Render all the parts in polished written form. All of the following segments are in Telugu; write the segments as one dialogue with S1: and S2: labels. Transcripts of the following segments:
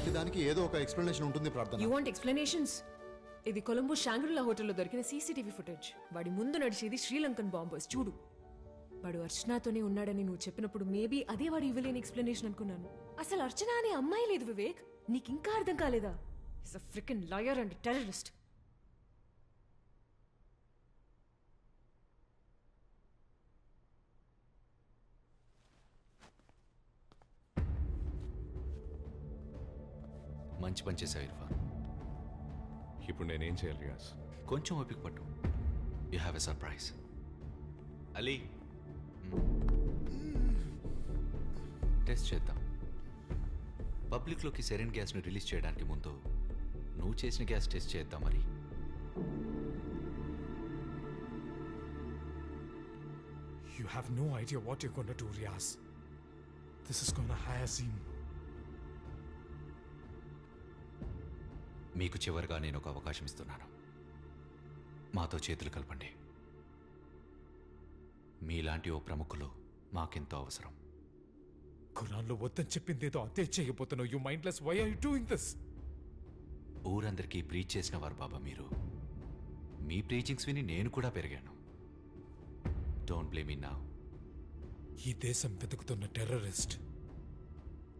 S1: ప్రతిదానికి ఏదో ఒక ఎక్స్ప్లెనేషన్ ఉంటుంది ప్రార్థన.
S2: You want explanations? ఇది కొలంబో షాంగ్రిలా హోటల్లో దొరికిన సీసీటీవీ ఫుటేజ్. వాడి ముందు నడిచేది శ్రీలంకన్ బాంబర్స్. చూడు, వాడు అర్చనతోనే ఉన్నాడని నువ్వు చెప్పినప్పుడు మేబీ అదే వాడు ఇవ్వలేని ఎక్స్ప్లెనేషన్ అనుకున్నాను. అసలు అర్చన అనే అమ్మాయి లేదు వివేక్. నీకింకా అర్థం కాలేదా? Is a frickin liar and terrorist.
S3: మంచి పని చేశావు ఇర్ఫాన్.
S4: ఇప్పుడు నేనేం చేయాలి రియాజ్?
S3: కొంచెం ఓపిక పట్టు. You have a surprise. Ali, test చేద్దాం. పబ్లిక్లోకి సెరిన్ గ్యాస్ను రిలీజ్ చేయడానికి ముందు నువ్వు చేసిన గ్యాస్ టెస్ట్ చేద్దాం. మరి
S5: You have no idea what you're gonna do, Riaz. This is gonna hire scene.
S3: మీకు చివరిగా నేను ఒక అవకాశం ఇస్తున్నాను. మాతో చేతులు కలపండి. మీలాంటి ఓ ప్రముఖులు మాకెంతో అవసరం.
S5: ఖురాన్లో వద్దని చెప్పిందేదో అదే చేయబోతున్నావు. You mindless. Why are you doing this?
S3: ఊరందరికీ ప్రీచ్ చేసిన వారు బాబా మీరు. మీ ప్రీచింగ్స్ విని నేను కూడా పెరిగాను. Don't blame me now.
S5: ఈ దేశం వెతుకుతున్న టెర్రరిస్ట్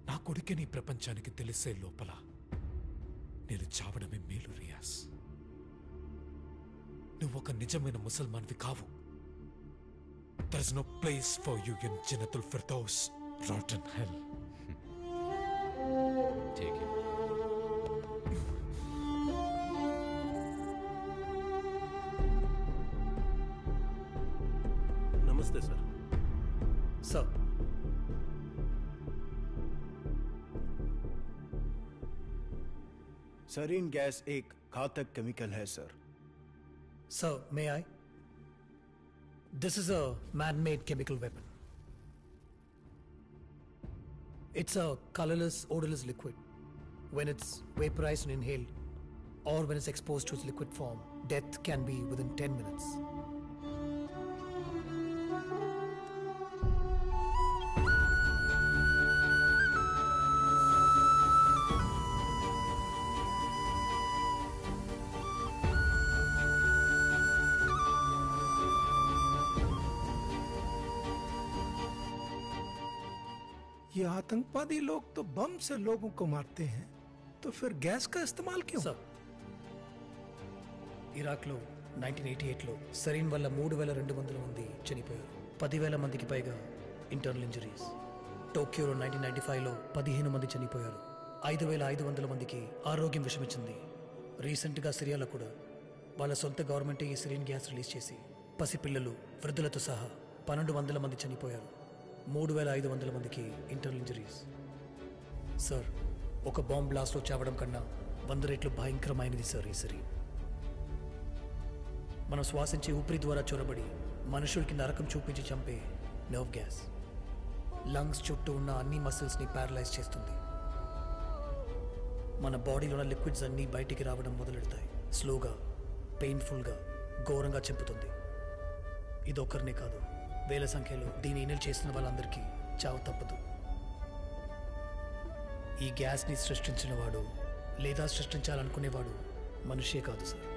S5: నా కొడుకే ఈ ప్రపంచానికి తెలిసే లోపల నేను చావడమే మేలు రియాజ్. నువ్వు ఒక నిజమైన ముసల్మాన్వి కావు. There is no place for you in Jannatul Firdaus, rotten hell.
S3: Take it.
S6: Namaste, sir.
S7: Sir.
S6: Sarin gas एक घातक केमिकल है sir.
S7: Sir, may I? This is a man-made chemical weapon. It's a colorless, odorless liquid. When it's vaporized and inhaled, or when it's exposed to its liquid form, death can be within 10 minutes.
S8: ये आतंकवादी लोग तो बम से लोगों को मारते हैं, तो फिर गैस का इस्तेमाल क्यों?
S7: Sir, ఇరాక్లో 1988లో సరీన్ వల్ల 3,200 మంది చనిపోయారు. 10,000 మందికి పైగా ఇంటర్నల్ ఇంజరీస్. టోక్యోలో 1995లో 15 మంది చనిపోయారు. 5,500 మందికి ఆరోగ్యం విషమిచ్చింది. రీసెంట్గా సిరియాలో కూడా వాళ్ళ సొంత గవర్నమెంటే ఈ సిరియన్ గ్యాస్ రిలీజ్ చేసి పసిపిల్లలు, వృద్ధులతో సహా 1,200 మంది చనిపోయారు. 3,500 మందికి ఇంటర్నల్ ఇంజరీస్. సార్, ఒక బాంబ్ బ్లాస్ట్లో చావడం కన్నా 100 రెట్లు భయంకరమైనది సార్ ఈ సిరియన్. మనం శ్వాసించే ఊపిరి ద్వారా చొరబడి మనుషులకి నరకం చూపించి చంపే నర్వ్ గ్యాస్ లంగ్స్ చుట్టూ ఉన్న అన్ని మసిల్స్ని ప్యారలైజ్ చేస్తుంది. మన బాడీలో ఉన్న లిక్విడ్స్ అన్నీ బయటికి రావడం మొదలెడతాయి. స్లోగా, పెయిన్ఫుల్గా, ఘోరంగా చంపుతుంది. ఇది ఒక్కరినే కాదు, వేల సంఖ్యలో దీన్ని ఇన్హేల్ చేసిన వాళ్ళందరికీ చావు తప్పదు. ఈ గ్యాస్ని సృష్టించిన వాడు లేదా సృష్టించాలనుకునేవాడు మనిషే కాదు sir.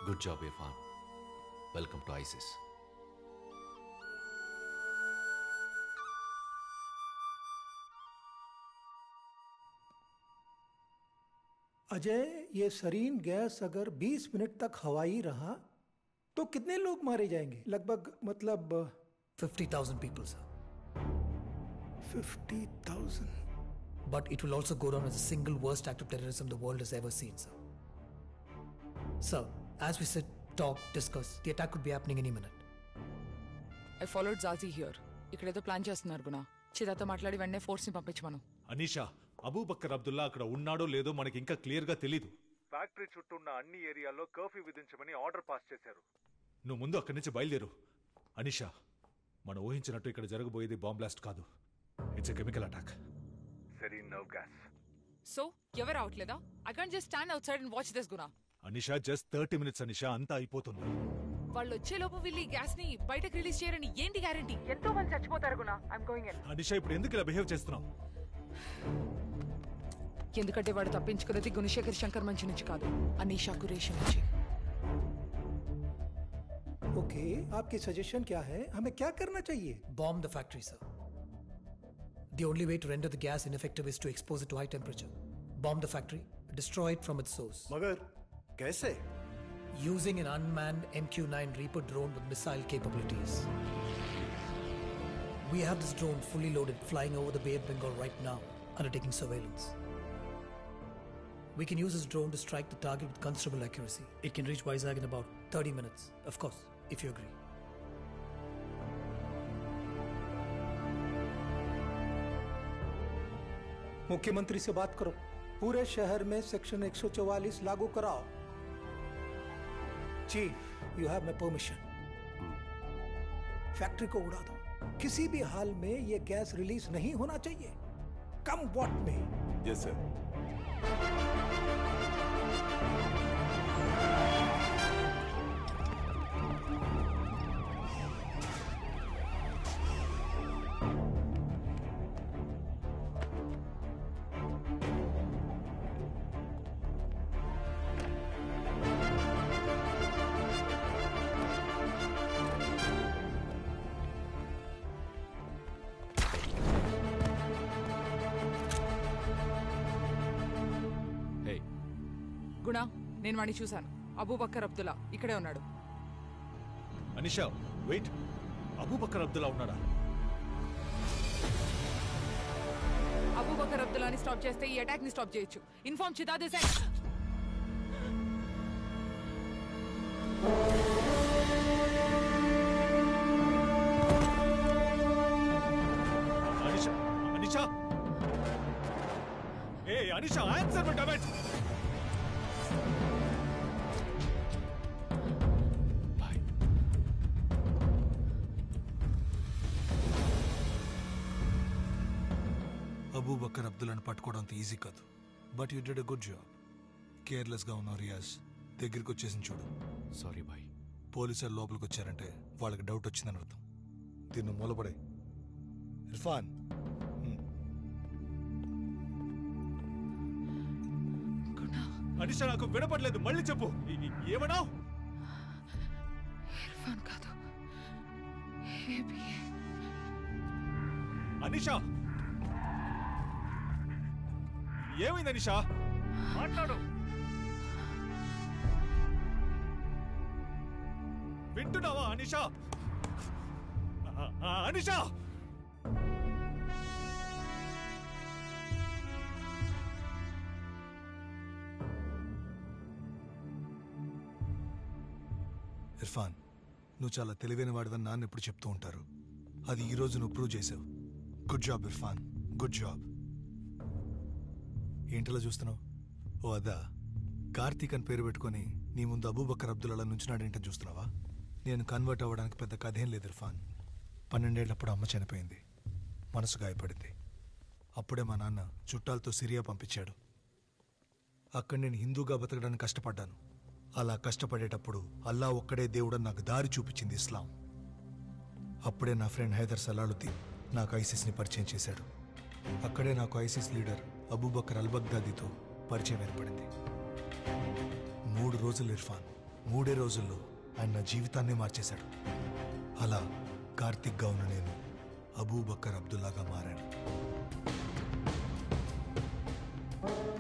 S3: Good job Irfan. Welcome to ISIS.
S8: Ajay, ये सरीन गैस अगर 20 मिनट तक हवाई रहा तो कितने लोग मारे जाएंगे? लगभग मतलब
S7: 50,000 people, sir.
S8: 50,000.
S7: But it will also go down as the single worst act of terrorism the world has ever seen, sir. Sir, as we sit, talk, discuss, the attack could be happening any minute.
S9: I followed Zazi here. ఇక్కడేదో ప్లాన్ చేస్తున్నారు గుణ. చిదాతో మాట్లాడి వెంటనే ఫోర్స్ ని పంపించమను.
S5: అనీషా, అబూబక్కర్ అబ్దుల్లా అక్కడ ఉన్నాడో లేదో మనకి ఇంకా క్లియర్ గా తెలీదు. ఫ్యాక్టరీ చుట్టూ ఉన్న అన్ని ఏరియాల్లో కర్ఫ్యూ విధించమని ఆర్డర్ పాస్ చేశారు. నువ్వు ముందు అక్కడి నుంచి బయలుదేరు. అనీషా, మనం ఊహించినట్టు ఇక్కడ జరగబోయేది బాంబ్ బ్లాస్ట్ కాదు. It's a chemical attack. Serene nerve gas.
S9: So ఎవరు రావట్లేదా? I can't just stand outside and watch this, Guna.
S5: Anisha, just 30 minutes Anisha, అంతా అయిపోతుంది.
S9: వాళ్ళు వచ్చే లోపు వీళ్ళు ఈ గ్యాస్ ని బయటకు రిలీజ్ చేయరని ఏంటి గ్యారెంటీ? ఎంతో మంది చచ్చిపోతారు గుణ. I'm going in.
S5: అనిషా ఇప్పుడు ఎందుకు ఇలా బిహేవ్ చేస్తున్నావు?
S9: ఎందుకంటే వాడు తప్పించుకున్నది గుణశేఖర్ శంకర్ మంచి నుంచి కాదు, అనీషా కురేషి నుంచి.
S8: ओके, आपकी सजेशन क्या है? हमें क्या करना चाहिए?
S7: Bomb the factory, sir. The only way to render the gas ineffective is to expose it to high temperature. Bomb the factory, destroy it from its source.
S6: मगर कैसे?
S7: Using an unmanned MQ-9 Reaper drone with missile capabilities. We have this drone fully loaded, flying over the Bay of Bengal right now, undertaking surveillance. We can use this drone to strike the target with considerable accuracy. It can reach Vizag in about 30 minutes, of course, if you agree.
S8: मुख्यमंत्री से बात करो, पूरे शहर में सेक्शन 144 लागू कराओ. Chief, you have my permission. Factory को उड़ा दो. किसी भी हाल में ये गैस रिलीज नहीं होना चाहिए, come what may.
S6: Yes sir.
S3: Hey,
S9: Guna, నేను వాడిని చూశాను. అబూబక్కర్ అబ్దుల్లా ఇక్కడే ఉన్నాడు.
S5: అనిషా వెయిట్, అబూబక్కర్ అబ్దుల్లా ఉన్నాడా?
S9: అబూబక్కర్ అబ్దుల్లాని స్టాప్ చేస్తే ఈ అటాక్ ని స్టాప్ చేయొచ్చు. ఇన్ఫార్మ్ చిదాద్ హుసైన్.
S5: అనిషా, అనిషా, ఏ Anisha, answer me dammit.
S10: Abubakkar అబ్దుల్లాని పట్టుకోవడం అంత ఈజీ కాదు. But you did a good job. కేర్లెస్గా ఉన్నావు రియాజ్. దగ్గరికి వచ్చేసి చూడు.
S3: Sorry boy.
S10: పోలీసులు లోపలికి వచ్చారంటే వాళ్ళకి డౌట్ వచ్చిందని అర్థం. దీన్ని మూలపడే. ఇర్ఫాన్,
S5: అనిషా నాకు వినపడలేదు, మళ్ళీ చెప్పు. ఏమన్నావు?
S9: ఇర్ఫాన్ కాదు, ఏబీ.
S5: అనిషా, ఏమైంది అనిషా? మాట్లాడు. వింటున్నావా అనిషా? అనిషా,
S10: ఇర్ఫాన్, నువ్వు చాలా తెలివైన వాడివని నాన్న ఎప్పుడు చెప్తూ ఉంటారు. అది ఈ రోజు నువ్వు ప్రూవ్ చేసావు. Good job Irfan, good job. ఏంటలా చూస్తున్నావు? ఓ అదా, కార్తీక్ అని పేరు పెట్టుకొని నీ ముందు అబూబక్కర్ అబ్దుల్లా నుంచున్నాడేంటని చూస్తున్నావా? నేను కన్వర్ట్ అవ్వడానికి పెద్ద కథ ఏం లేదు ఇర్ఫాన్. 12 ఏళ్లప్పుడు అమ్మ చనిపోయింది. మనసు గాయపడింది. అప్పుడే మా నాన్న చుట్టాలతో సిరియా పంపించాడు. అక్కడ నేను హిందూగా బతకడానికి కష్టపడ్డాను. అలా కష్టపడేటప్పుడు అల్లా ఒక్కడే దేవుడని నాకు దారి చూపించింది ఇస్లాం. అప్పుడే నా ఫ్రెండ్ హైదర్ సలాలుద్దీన్ నాకు ఐసిస్ని పరిచయం చేశాడు. అక్కడే నాకు ఐసిస్ లీడర్ అబూబక్కర్ అల్-బగ్దాదీతో పరిచయం ఏర్పడింది. 3 రోజులు ఇర్ఫాన్, 3 రోజుల్లో ఆయన నా జీవితాన్నే మార్చేశాడు. అలా కార్తిక్గా ఉన్న నేను అబూబక్కర్ అబ్దుల్లాగా మారాను.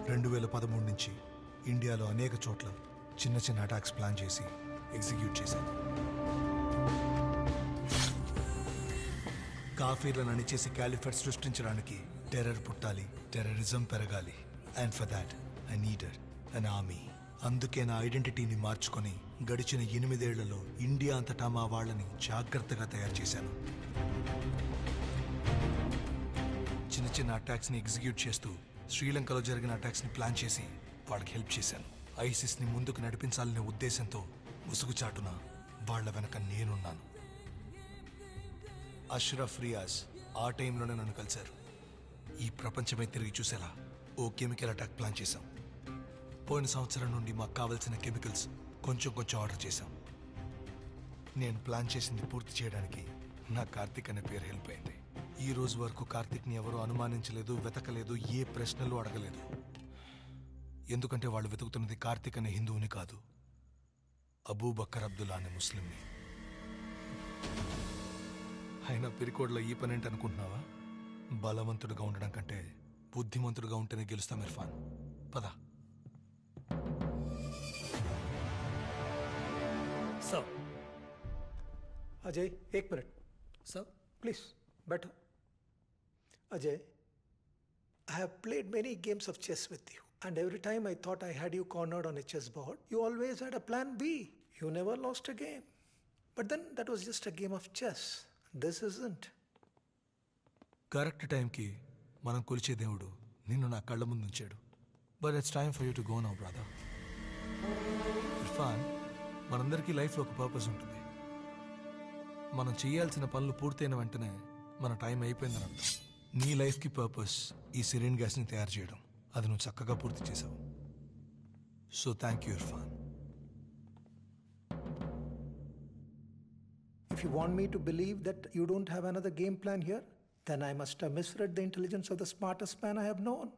S10: 2013 నుంచి ఇండియాలో అనేక చోట్ల చిన్న చిన్న అటాక్స్ ప్లాన్ చేసి ఎగ్జిక్యూట్ చేశాను. కాఫీర్లను అణిచేసి క్యాలిఫేట్ సృష్టించడానికి టెర్రర్ పుట్టాలి, టెర్రరిజం పెరగాలి. And for that I needed an army. అందుకే నా ఐడెంటిటీని మార్చుకొని గడిచిన 8 ఏళ్లలో ఇండియా అంతటా మా వాళ్ళని జాగ్రత్తగా తయారు చేశాను. చిన్న చిన్న అటాక్స్ని ఎగ్జిక్యూట్ చేస్తూ శ్రీలంకలో జరిగిన అటాక్స్ని ప్లాన్ చేసి వాళ్ళకి హెల్ప్ చేశాను. ఐసిస్ని ముందుకు నడిపించాలనే ఉద్దేశంతో ముసుగుచాటున వాళ్ల వెనక నేనున్నాను. అష్రఫ్, రియాజ్ ఆ టైంలోనే నన్ను కలిశారు. ఈ ప్రపంచమే తిరిగి చూసేలా ఓ కెమికల్ అటాక్ ప్లాన్ చేశాం. పోయిన సంవత్సరం నుండి మాకు కావలసిన కెమికల్స్ కొంచెం కొంచెం ఆర్డర్ చేశాం. నేను ప్లాన్ చేసింది పూర్తి చేయడానికి నా కార్తిక్ అనే పేరు హెల్ప్ అయింది. ఈ రోజు వరకు కార్తిక్ని ఎవరూ అనుమానించలేదు, వెతకలేదు, ఏ ప్రశ్నలు అడగలేదు. ఎందుకంటే వాళ్ళు వెతుకుతున్నది కార్తిక్ అనే హిందువుని కాదు, అబూబక్కర్ అబ్దుల్లా అనే ముస్లింని. అయినా పిరికోడ్లో ఈ పనేంటి అనుకుంటున్నావా? బలవంతుడిగా ఉండడం కంటే బుద్ధిమంతుడిగా ఉంటేనే గెలుస్తాం ఇర్ఫాన్. పద.
S7: सर
S8: अजय, एक मिनट.
S7: सर
S8: Please, बैठो. Ajay, I have played many games of chess with you, and every time I thought I had you cornered on a chessboard, you always had a plan B. You never lost a game. But then that was just a game of chess. This isn't.
S10: Correct టైంకి మనం కొలిచే దేవుడు నిన్ను నా కళ్ళ ముందు ఉంచాడు. But it's time for you to go now brother. Irfan, మనందరికీ లైఫ్లో ఒక పర్పస్ ఉంటుంది. మనం చేయాల్సిన పనులు పూర్తయిన వెంటనే మన టైం అయిపోయిందని అర్థం. నీ లైఫ్కి పర్పస్ ఈ సిరిన్ గ్యాస్ని తయారు చేయడం. అది నువ్వు చక్కగా పూర్తి చేసావు. So thank you Irfan.
S8: If you want me to believe that you don't have another game plan here, then I must have misread the intelligence of the smartest man I have known.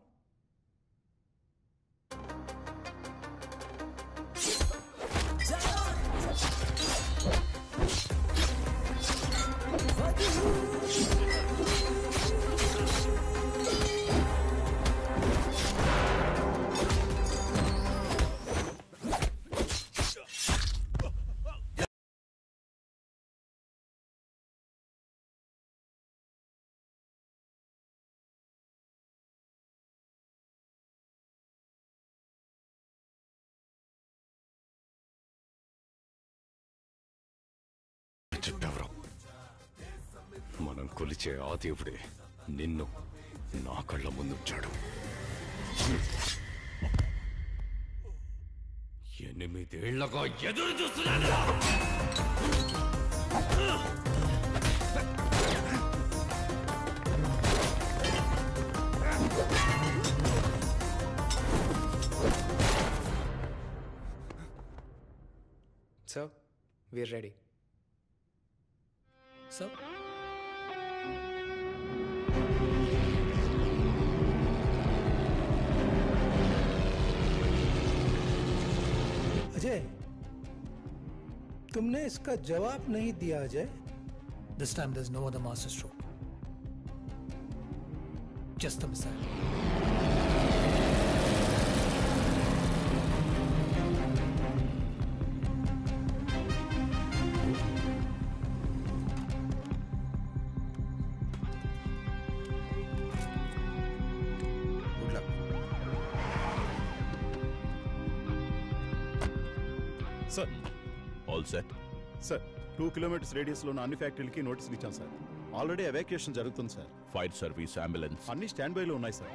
S4: చెప్పెవరు? మనం కొలిచే ఆ దేవుడే నిన్ను నా కళ్ళ ముందుంచాడు. 8 ఏళ్లగా ఎదురు చూస్తున్నాను.
S7: Sir, we're ready. Sir?
S8: Ajay, तुमने इसका जवाब नहीं दिया Ajay.
S7: This time there's no other master stroke. Just the missile.
S6: Sir all set sir. 2 kilometres రేడియస్లో ఉన్న అన్ని ఫ్యాక్టరీలకి నోటీసులు ఇచ్చాం సార్. ఆల్రెడీ ఎవాక్యుయేషన్ జరుగుతుంది సార్.
S11: ఫైర్ సర్వీస్, అంబులెన్స్
S6: అన్ని స్టాండ్ బైలో ఉన్నాయి సార్.